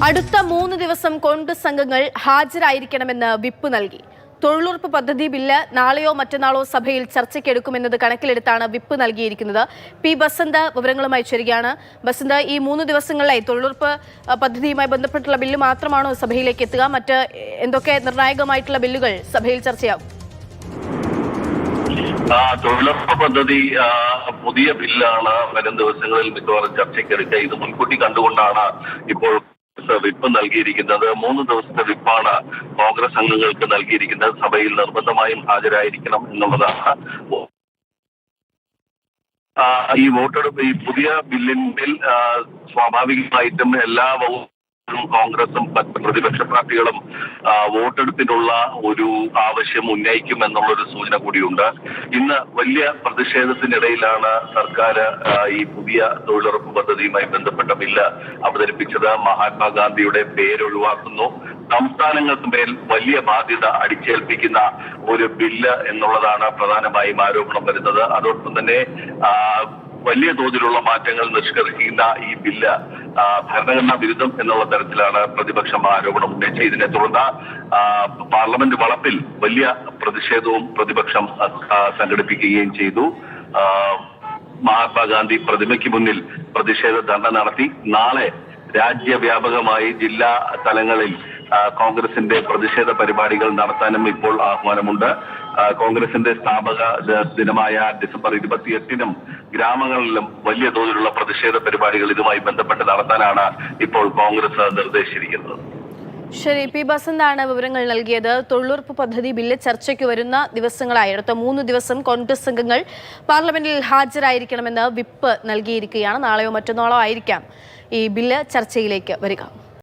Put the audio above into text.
അടുത്ത 3 ദിവസം കോൺഗ്രസ് അംഗങ്ങൾ ഹാജരായിരിക്കണമെന്ന് വിപ്പ് നൽകി. തൊഴിലുറപ്പ് പദ്ധതി ബില്ല് നാളെയോ മറ്റന്നാളോ സഭയിൽ ചർച്ചയ്ക്കെടുക്കുമെന്നത് കണക്കിലെടുത്താണ് വിപ്പ് നൽകിയിരിക്കുന്നത്. പി ബസന്ത് വിവരങ്ങളുമായി ചേരുകയാണ്. ബസന്ത്, ഈ 3 ദിവസങ്ങളിലായി തൊഴിലുറപ്പ് പദ്ധതിയുമായി ബന്ധപ്പെട്ടുള്ള ബില്ല് മാത്രമാണോ സഭയിലേക്ക് എത്തുക? മറ്റ് എന്തൊക്കെ നിർണായകമായിട്ടുള്ള ബില്ലുകൾ സഭയിൽ ചർച്ചയാകും? തൊഴിലുറപ്പ് പദ്ധതി പുതിയ ബില്ലാണ് വരും ദിവസങ്ങളിൽ മിക്കവാറും ചർച്ചയ്ക്കെടുക്കുക. ഇത് മുൻകൂട്ടി കണ്ടുകൊണ്ടാണ് ഇപ്പോൾ വിപ്പ് നൽകിയിരിക്കുന്നത്. 3 ദിവസത്തെ വിപ്പാണ് കോൺഗ്രസ് അംഗങ്ങൾക്ക് നൽകിയിരിക്കുന്നത്. സഭയിൽ നിർബന്ധമായും ഹാജരായിരിക്കണം എന്നുള്ളതാണ്. ഈ വോട്ടെടുപ്പ്, ഈ പുതിയ ബില്ലിന്മേൽ സ്വാഭാവികമായിട്ടും എല്ലാ കോൺഗ്രസും പ്രതിപക്ഷ പാർട്ടികളും വോട്ടെടുപ്പിനുള്ള ഒരു ആവശ്യം ഉന്നയിക്കും എന്നുള്ളൊരു സൂചന കൂടിയുണ്ട്. ഇന്ന് വലിയ പ്രതിഷേധത്തിനിടയിലാണ് സർക്കാർ ഈ പുതിയ തൊഴിലുറപ്പ് പദ്ധതിയുമായി ബന്ധപ്പെട്ട ബില്ല് അവതരിപ്പിച്ചത്. മഹാത്മാഗാന്ധിയുടെ പേരൊഴിവാക്കുന്നു, സംസ്ഥാനങ്ങൾക്ക് മേൽ വലിയ ബാധ്യത അടിച്ചേൽപ്പിക്കുന്ന ഒരു ബില്ല് എന്നുള്ളതാണ് പ്രധാനമായും ആരോപണം വരുന്നത്. അതോടൊപ്പം തന്നെ വലിയ തോതിലുള്ള മാറ്റങ്ങൾ നിഷ്കർഷിക്കുന്ന ഈ ബില്ല് ഭരണഘടനാ വിരുദ്ധം എന്നുള്ള തരത്തിലാണ് പ്രതിപക്ഷം ആരോപണം ഉന്നയിച്ചത്. ഇതിനെ തുടർന്ന് പാർലമെന്റ് വളപ്പിൽ വലിയ പ്രതിഷേധവും പ്രതിപക്ഷം സംഘടിപ്പിക്കുകയും ചെയ്തു. മഹാത്മാഗാന്ധി പ്രതിമയ്ക്ക് മുന്നിൽ പ്രതിഷേധ ധർണ നടത്തി. നാളെ രാജ്യവ്യാപകമായി ജില്ലാ തലങ്ങളിൽ കോൺഗ്രസിന്റെ പ്രതിഷേധ പരിപാടികൾ നടത്താനും ഇപ്പോൾ ആഹ്വാനമുണ്ട്. കോൺഗ്രസിന്റെ സ്ഥാപക ദിനമായ ഡിസംബർ 28-നും ഗ്രാമങ്ങളിലും വലിയ തോതിലുള്ള പ്രതിഷേധ പരിപാടികൾ ഇതുമായി ബന്ധപ്പെട്ട് നടത്താനാണ് ഇപ്പോൾ കോൺഗ്രസ് നിർദ്ദേശിച്ചിരിക്കുന്നത്. ശരി, പി ബസന്താണ് വിവരങ്ങൾ നൽകിയത്. തൊഴിലുറപ്പ് പദ്ധതി ബില്ല് ചർച്ചയ്ക്ക് വരുന്ന ദിവസങ്ങളായി അടുത്ത 3 ദിവസം കോൺഗ്രസ് അംഗങ്ങൾ പാർലമെന്റിൽ ഹാജരായിരിക്കണമെന്ന് വിപ്പ് നൽകിയിരിക്കുകയാണ്. നാളെയോ മറ്റന്നാളോ ആയിരിക്കാം ഈ ബില്ല് ചർച്ചയിലേക്ക് വരിക.